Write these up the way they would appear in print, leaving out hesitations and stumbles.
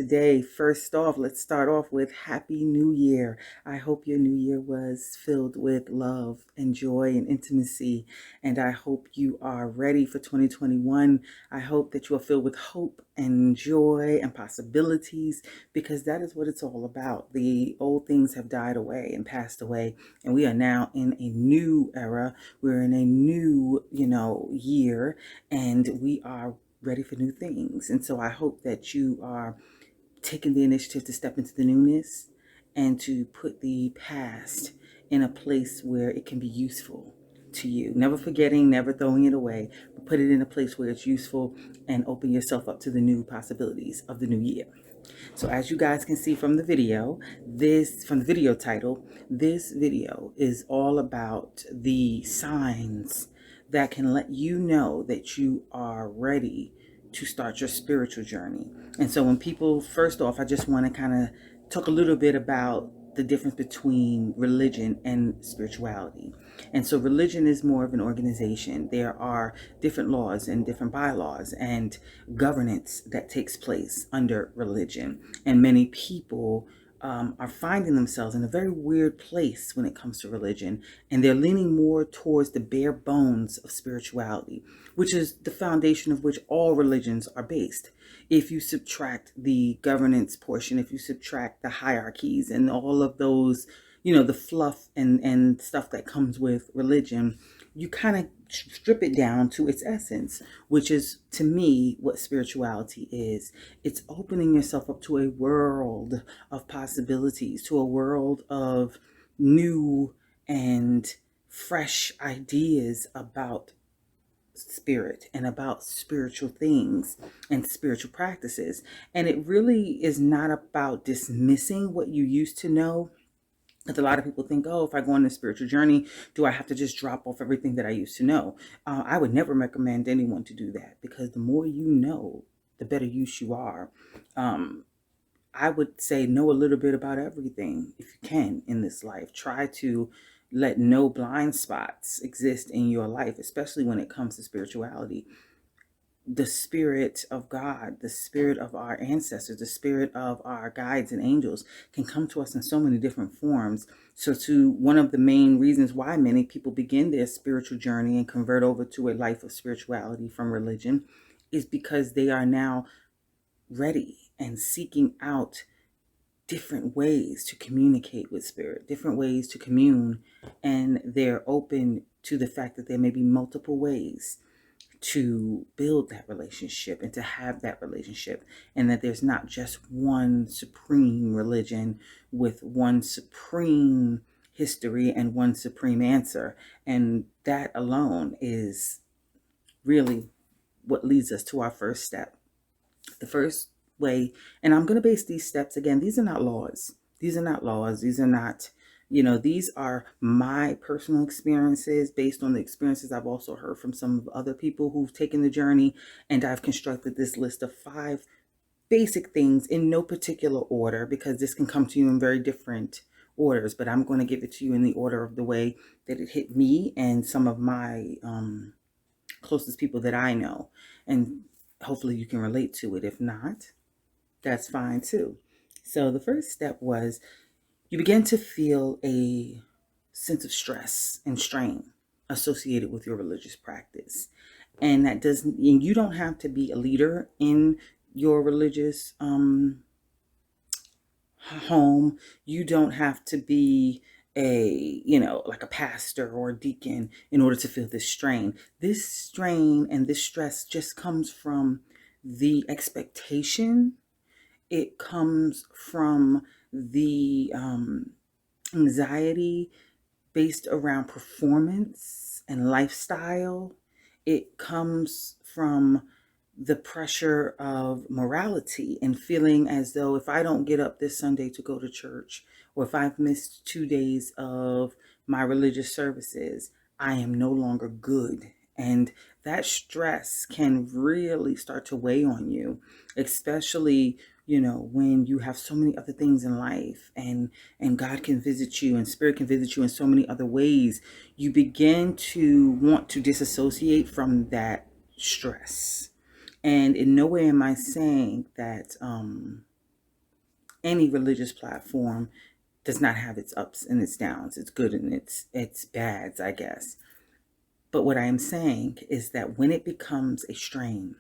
today, first off, let's start off with Happy New Year. I hope your new year was filled with love and joy and intimacy. And I hope you are ready for 2021. I hope that you are filled with hope and joy and possibilities, because that is what it's all about. The old things have died away and passed away, and we are now in a new era. We're in a new, year, and we are ready for new things. And so I hope that you are taking the initiative to step into the newness and to put the past in a place where it can be useful to you. Never forgetting, never throwing it away, but put it in a place where it's useful and open yourself up to the new possibilities of the new year. So as you guys can see from the video, from the video title, this video is all about the signs that can let you know that you are ready to start your spiritual journey. And so when people, first off, I just want to kind of talk a little bit about the difference between religion and spirituality. And so religion is more of an organization. There are different laws and different bylaws and governance that takes place under religion. And many people are finding themselves in a very weird place when it comes to religion. And they're leaning more towards the bare bones of spirituality, which is the foundation of which all religions are based. If you subtract the governance portion, if you subtract the hierarchies and all of those, the fluff and stuff that comes with religion, you kind of strip it down to its essence, which is, to me, what spirituality is. It's opening yourself up to a world of possibilities, to a world of new and fresh ideas about spirit and about spiritual things and spiritual practices. And it really is not about dismissing what you used to know. Because a lot of people think, oh, if I go on a spiritual journey, do I have to just drop off everything that I used to know? I would never recommend anyone to do that, because the more you know, the better use you are. I would say know a little bit about everything if you can in this life. Try to let no blind spots exist in your life, especially when it comes to spirituality. The spirit of God, the spirit of our ancestors, the spirit of our guides and angels can come to us in so many different forms. So one of the main reasons why many people begin their spiritual journey and convert over to a life of spirituality from religion is because they are now ready and seeking out different ways to communicate with spirit, different ways to commune, and they're open to the fact that there may be multiple ways to build that relationship and to have that relationship, and that there's not just one supreme religion with one supreme history and one supreme answer. And that alone is really what leads us to our first step. The first way, and I'm going to base these steps again, these are not laws. These are not, these are my personal experiences based on the experiences I've also heard from some other people who've taken the journey. And I've constructed this list of 5 basic things in no particular order, because this can come to you in very different orders, but I'm going to give it to you in the order of the way that it hit me and some of my closest people that I know. And hopefully you can relate to it. If not, that's fine too. So the first step was, you begin to feel a sense of stress and strain associated with your religious practice. And you don't have to be a leader in your religious home. You don't have to be like a pastor or a deacon in order to feel this strain. This strain and this stress just comes from the expectation. It comes from the anxiety based around performance and lifestyle. It comes from the pressure of morality and feeling as though if I don't get up this Sunday to go to church, or if I've missed 2 days of my religious services, I am no longer good. And that stress can really start to weigh on you, especially when you have so many other things in life, and God can visit you and spirit can visit you in so many other ways. You begin to want to disassociate from that stress. And in no way am I saying that any religious platform does not have its ups and its downs, its good and its bads, I guess. But what I am saying is that when it becomes a strain,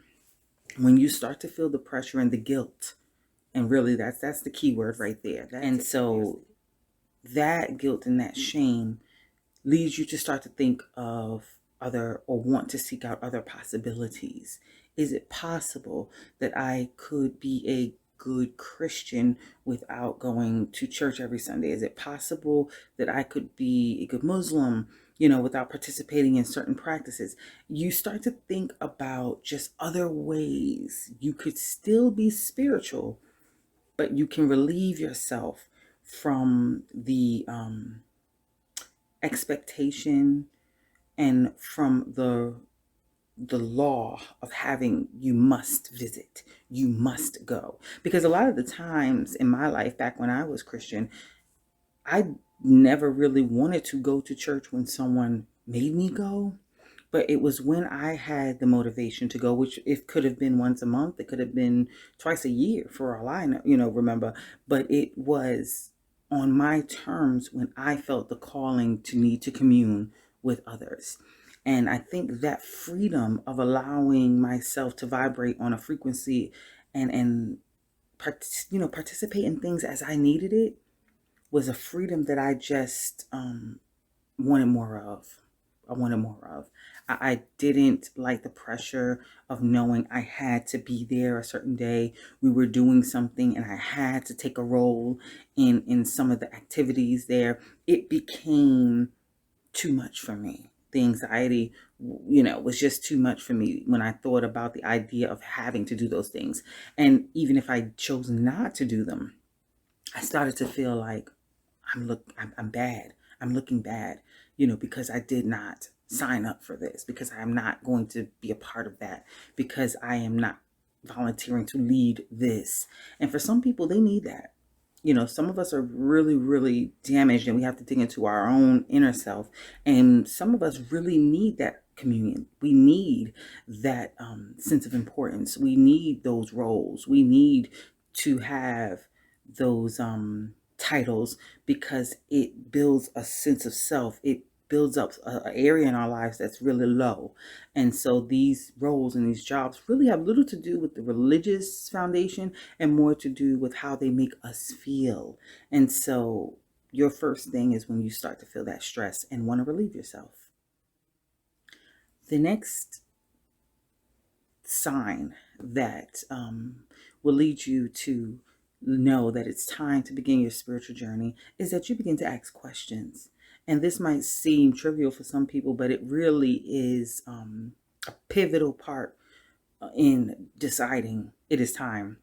when you start to feel the pressure and the guilt, and really that's the key word right there. And so that guilt and that shame leads you to start to think of other, or want to seek out other possibilities. Is it possible that I could be a good Christian without going to church every Sunday? Is it possible that I could be a good Muslim, without participating in certain practices? You start to think about just other ways you could still be spiritual, but you can relieve yourself from the expectation and from the law of having, you must visit, you must go. Because a lot of the times in my life back when I was Christian, I never really wanted to go to church when someone made me go. But it was when I had the motivation to go, which it could have been once a month, it could have been twice a year for all I know, remember. But it was on my terms when I felt the calling to need to commune with others. And I think that freedom of allowing myself to vibrate on a frequency and participate in things as I needed it was a freedom that I just wanted more of. I wanted more of. I didn't like the pressure of knowing I had to be there a certain day. We were doing something and I had to take a role in some of the activities there. It became too much for me. The anxiety, was just too much for me when I thought about the idea of having to do those things. And even if I chose not to do them, I started to feel like I'm bad. I'm looking bad, because I did not sign up for this, because I'm not going to be a part of that, because I am not volunteering to lead this. And for some people, they need that. Some of us are really, really damaged and we have to dig into our own inner self. And some of us really need that communion. We need that sense of importance. We need those roles. We need to have those titles, because it builds a sense of self. It builds up an area in our lives that's really low. And so these roles and these jobs really have little to do with the religious foundation and more to do with how they make us feel. And so your first thing is when you start to feel that stress and want to relieve yourself. The next sign that will lead you to know that it's time to begin your spiritual journey is that you begin to ask questions. And this might seem trivial for some people, but it really is a pivotal part in deciding it is time.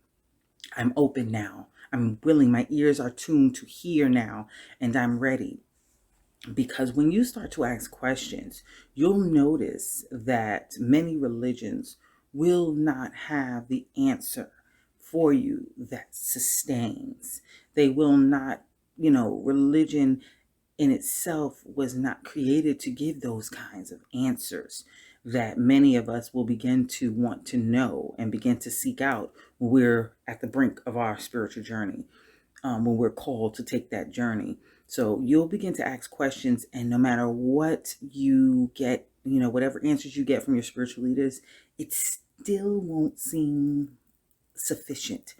I'm open now. I'm willing. My ears are tuned to hear now, and I'm ready. Because when you start to ask questions, you'll notice that many religions will not have the answer for you that sustains. They will not, religion in itself was not created to give those kinds of answers that many of us will begin to want to know and begin to seek out when we're at the brink of our spiritual journey, when we're called to take that journey. So you'll begin to ask questions, and no matter what you get, whatever answers you get from your spiritual leaders, it still won't seem sufficient.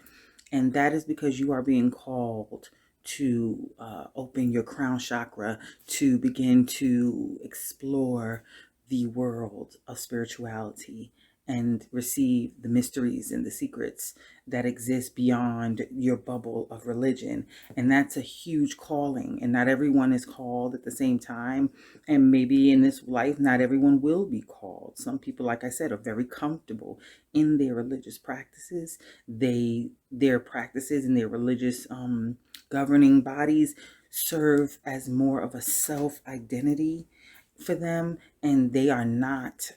And that is because you are being called to open your crown chakra, to begin to explore the world of spirituality and receive the mysteries and the secrets that exist beyond your bubble of religion. And that's a huge calling. And not everyone is called at the same time. And maybe in this life, not everyone will be called. Some people, like I said, are very comfortable in their religious practices. Their practices and their religious governing bodies serve as more of a self-identity for them, and they are not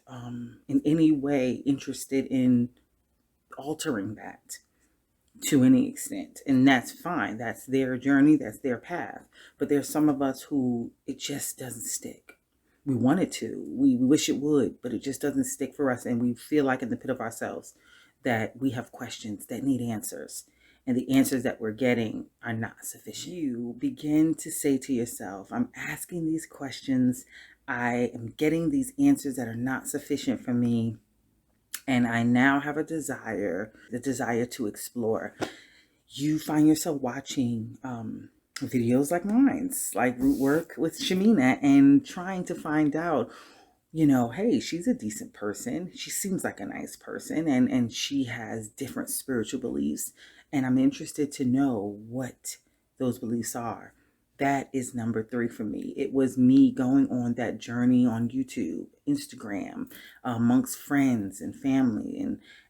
in any way interested in altering that to any extent. And that's fine. That's their journey. That's their path. But there's some of us who it just doesn't stick. We want it to. We wish it would, but it just doesn't stick for us. And we feel like in the pit of ourselves that we have questions that need answers. and the answers that we're getting are not sufficient. You begin to say to yourself, I'm asking these questions, I am getting these answers that are not sufficient for me, and I now have a desire, the desire to explore. You find yourself watching videos like mine's, like Root Work with Shamina, and trying to find out, hey, she's a decent person. She seems like a nice person, and she has different spiritual beliefs. And I'm interested to know what those beliefs are. That is number 3 for me. It was me going on that journey on YouTube, Instagram, amongst friends and family,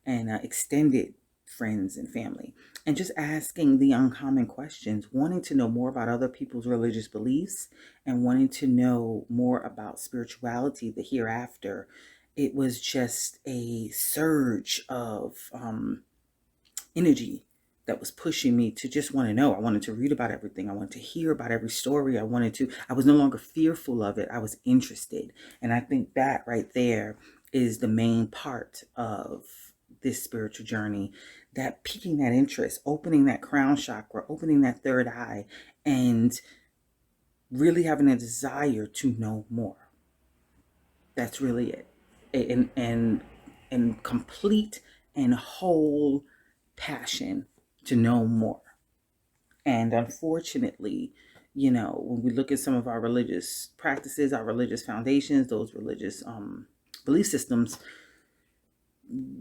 and extended friends and family, and just asking the uncommon questions, wanting to know more about other people's religious beliefs and wanting to know more about spirituality, the hereafter. It was just a surge of energy that was pushing me to just want to know. I wanted to read about everything. I wanted to hear about every story. I was no longer fearful of it. I was interested. And I think that right there is the main part of this spiritual journey, that piquing that interest, opening that crown chakra, opening that third eye, and really having a desire to know more. That's really it. And complete and whole passion to know more. And unfortunately, when we look at some of our religious practices, our religious foundations, those religious belief systems,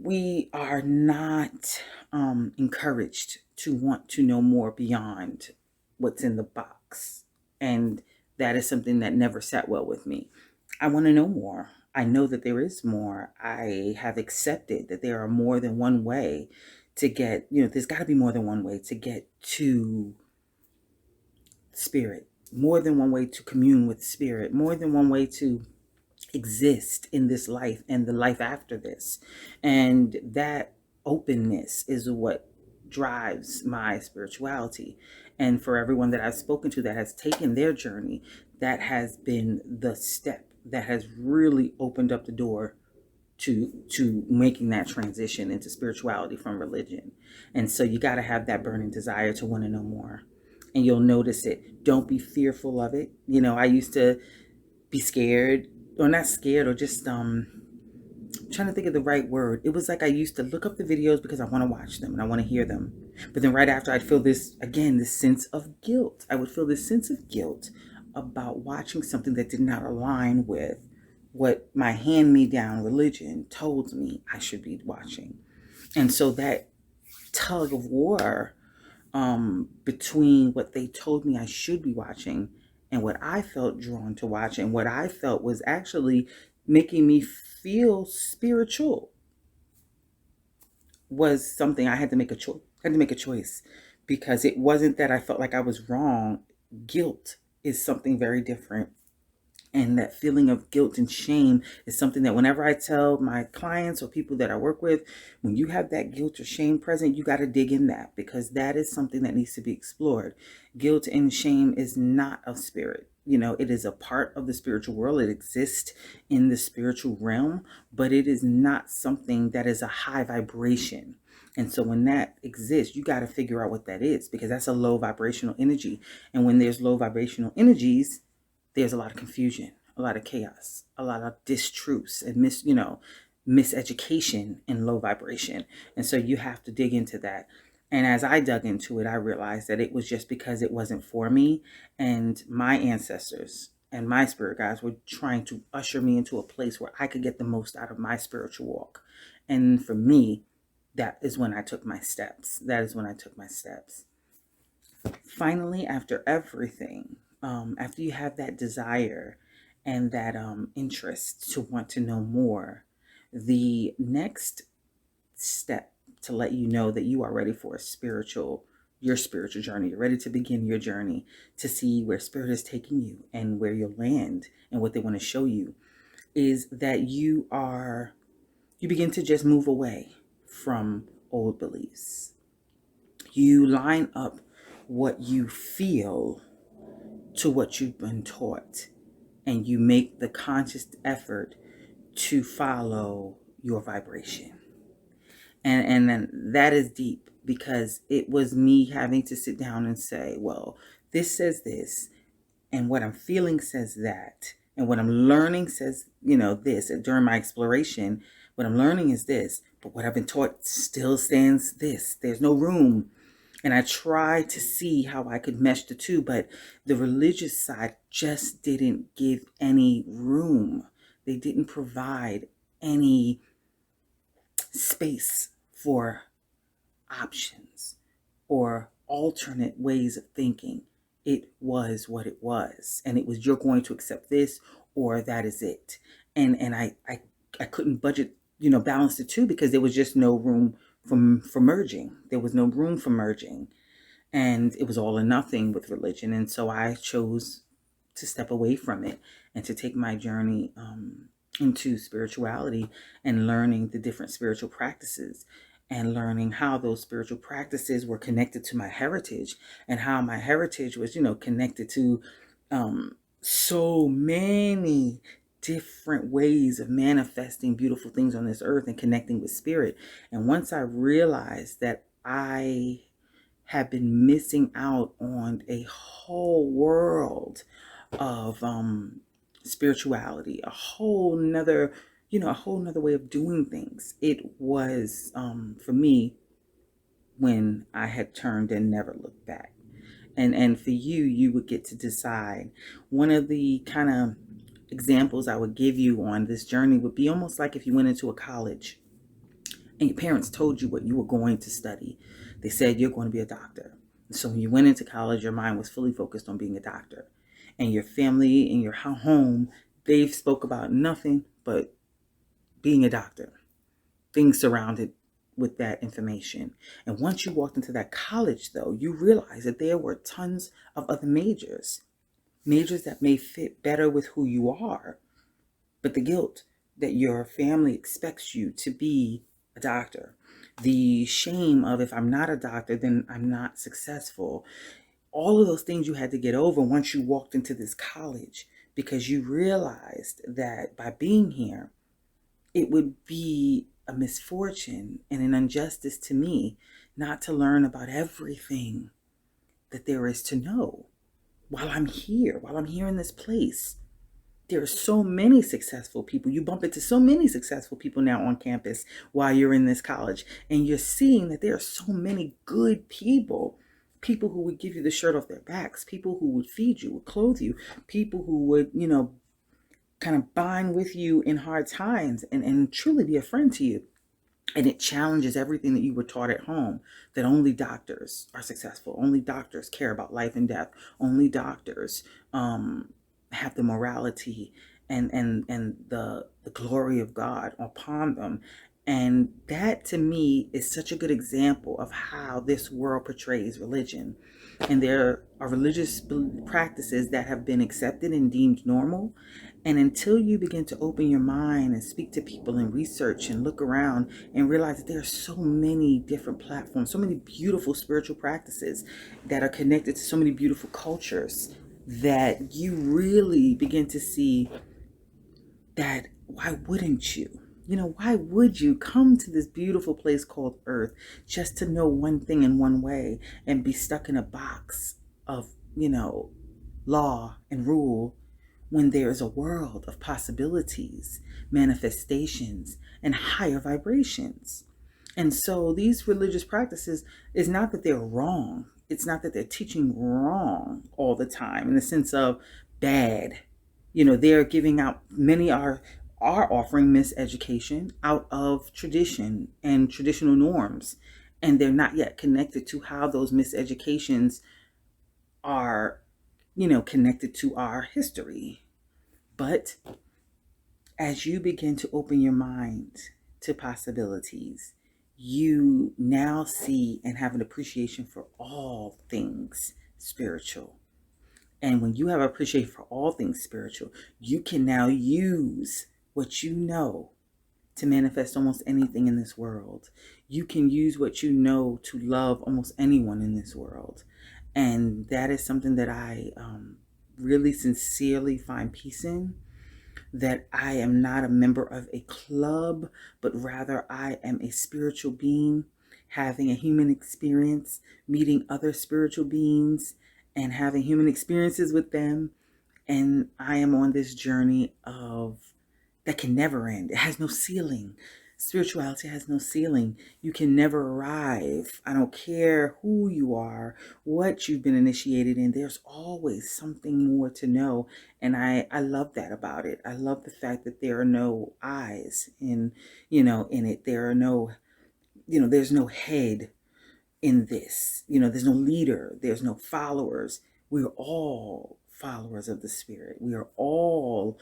we are not encouraged to want to know more beyond what's in the box. And that is something that never sat well with me. I want to know more. I know that there is more. I have accepted that there are more than one way to get, there's got to be more than one way to get to spirit, more than one way to commune with spirit, more than one way to exist in this life and the life after this. And that openness is what drives my spirituality. And for everyone that I've spoken to that has taken their journey, that has been the step that has really opened up the door to making that transition into spirituality from religion. And so you got to have that burning desire to want to know more. And you'll notice it. Don't be fearful of it. I used to be scared, or not scared, or just trying to think of the right word. It was like I used to look up the videos because I want to watch them and I want to hear them. But then right after, I'd feel this sense of guilt. I would feel this sense of guilt about watching something that did not align with what my hand-me-down religion told me I should be watching. And so that tug of war between what they told me I should be watching and what I felt drawn to watch, and what I felt was actually making me feel spiritual, was something I had to make a choice. I had to make a choice, because it wasn't that I felt like I was wrong. Guilt is something very different. And that feeling of guilt and shame is something that whenever I tell my clients or people that I work with, when you have that guilt or shame present, you got to dig in that, because that is something that needs to be explored. Guilt and shame is not of spirit. It is a part of the spiritual world. It exists in the spiritual realm, but it is not something that is a high vibration. And so when that exists, you got to figure out what that is, because that's a low vibrational energy. And when there's low vibrational energies, there's a lot of confusion, a lot of chaos, a lot of distruths and miseducation in low vibration. And so you have to dig into that. And as I dug into it, I realized that it was just because it wasn't for me, and my ancestors and my spirit guides were trying to usher me into a place where I could get the most out of my spiritual walk. And for me, that is when I took my steps. Finally, after everything, after you have that desire and that interest to want to know more, the next step to let you know that you are ready for your spiritual journey, you're ready to begin your journey, to see where spirit is taking you and where you'll land and what they want to show you, is that you begin to just move away from old beliefs. You line up what you feel to what you've been taught, and you make the conscious effort to follow your vibration. And then that is deep, because it was me having to sit down and say, well, this says this, and what I'm feeling says that, and what I'm learning says, this. And during my exploration, what I'm learning is this, but what I've been taught still stands this. There's no room. And I tried to see how I could mesh the two, but the religious side just didn't give any room. They didn't provide any space for options or alternate ways of thinking. It was what it was, and it was, you're going to accept this or that is it. And I couldn't budget, balance the two, because there was just no room for merging. There was no room for merging, and it was all or nothing with religion. And so I chose to step away from it and to take my journey into spirituality, and learning the different spiritual practices, and learning how those spiritual practices were connected to my heritage, and how my heritage was, connected to so many different ways of manifesting beautiful things on this earth and connecting with spirit. And once I realized that I have been missing out on a whole world of spirituality, a whole nother way of doing things. It was for me, when I had turned and never looked back. And for you, you would get to decide. One of the kind of examples I would give you on this journey would be almost like if you went into a college and your parents told you what you were going to study. They said you're going to be a doctor. So when you went into college, your mind was fully focused on being a doctor. And your family and your home, they've spoke about nothing but being a doctor. Things surrounded with that information. And once you walked into that college, though, you realized that there were tons of other majors that may fit better with who you are. But the guilt that your family expects you to be a doctor, the shame of, if I'm not a doctor, then I'm not successful. All of those things you had to get over once you walked into this college, because you realized that by being here, it would be a misfortune and an injustice to me not to learn about everything that there is to know while I'm here in this place. There are so many successful people. You bump into so many successful people now on campus while you're in this college. And you're seeing that there are so many good people. People who would give you the shirt off their backs. People who would feed you, would clothe you. People who would, kind of bind with you in hard times and truly be a friend to you. And it challenges everything that you were taught at home, that only doctors are successful. Only doctors care about life and death. Only doctors have the morality and the glory of God upon them. And that, to me, is such a good example of how this world portrays religion. And there are religious practices that have been accepted and deemed normal. And until you begin to open your mind and speak to people and research and look around and realize that there are so many different platforms, so many beautiful spiritual practices that are connected to so many beautiful cultures, that you really begin to see that, why wouldn't you? Why would you come to this beautiful place called Earth just to know one thing in one way and be stuck in a box of, law and rule, when there is a world of possibilities, manifestations, and higher vibrations? And so these religious practices, is not that they're wrong. It's not that they're teaching wrong all the time in the sense of bad. They're giving out, many are offering miseducation out of tradition and traditional norms. And they're not yet connected to how those miseducations are, connected to our history. But as you begin to open your mind to possibilities, you now see and have an appreciation for all things spiritual. And when you have appreciation for all things spiritual, you can now use what you know to manifest almost anything in this world. You can use what you know to love almost anyone in this world. And that is something that I really sincerely find peace in. that I am not a member of a club, but rather I am a spiritual being having a human experience, meeting other spiritual beings and having human experiences with them. And I am on this journey of that can never end. It has no ceiling. Spirituality has no ceiling. You can never arrive. I don't care who you are, what you've been initiated in. There's always something more to know. And I love that about it. I love the fact that there are no eyes in it. There are no, there's no head in this. There's no leader. There's no followers. We're all followers of the Spirit. We are all,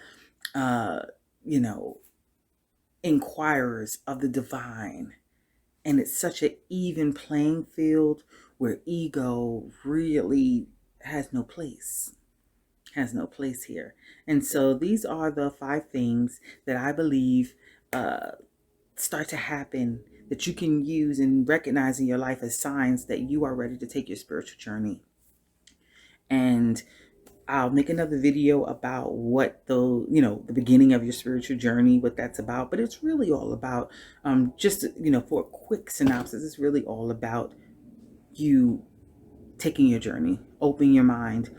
uh, you know, inquirers of the divine. And it's such an even playing field where ego really has no place, here. And so these are the 5 things that I believe start to happen that you can use and recognize in your life as signs that you are ready to take your spiritual journey. And I'll make another video about what the beginning of your spiritual journey, what that's about. But it's really all about, for a quick synopsis, it's really all about you taking your journey, opening your mind.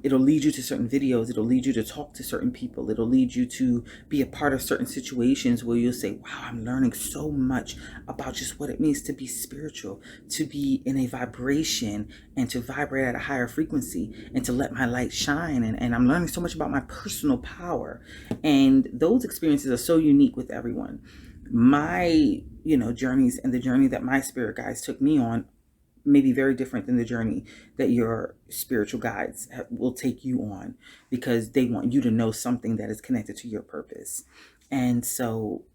It'll lead you to certain videos. It'll lead you to talk to certain people. It'll lead you to be a part of certain situations where you'll say, wow, I'm learning so much about just what it means to be spiritual, to be in a vibration and to vibrate at a higher frequency and to let my light shine. And I'm learning so much about my personal power. And those experiences are so unique with everyone. My, journeys and the journey that my spirit guides took me on may be very different than the journey that your spiritual guides will take you on, because they want you to know something that is connected to your purpose. And so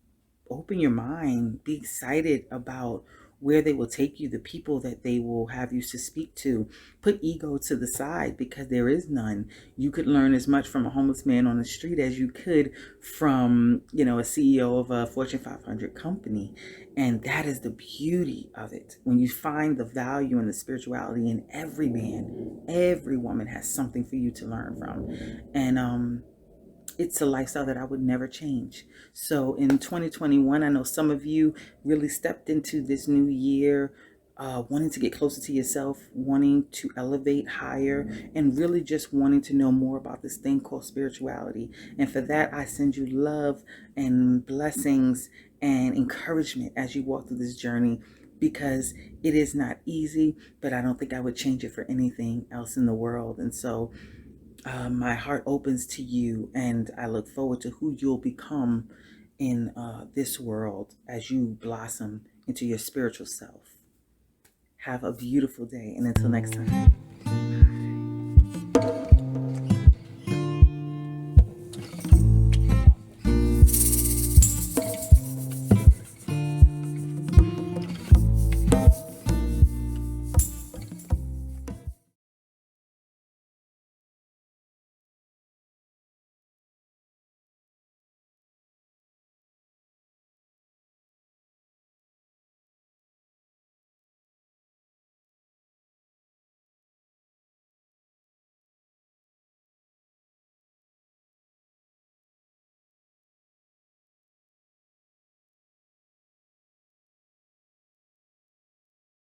open your mind, be excited about where they will take you, the people that they will have you to speak to. Put ego to the side, because there is none. You could learn as much from a homeless man on the street as you could from, a CEO of a Fortune 500 company. And that is the beauty of it. When you find the value and the spirituality in every man, every woman has something for you to learn from. And it's a lifestyle that I would never change. So in 2021, I know some of you really stepped into this new year wanting to get closer to yourself, wanting to elevate higher, and really just wanting to know more about this thing called spirituality. And for that, I send you love and blessings and encouragement as you walk through this journey, because it is not easy, but I don't think I would change it for anything else in the world. And so my heart opens to you, and I look forward to who you'll become in this world as you blossom into your spiritual self. Have a beautiful day, and until next time.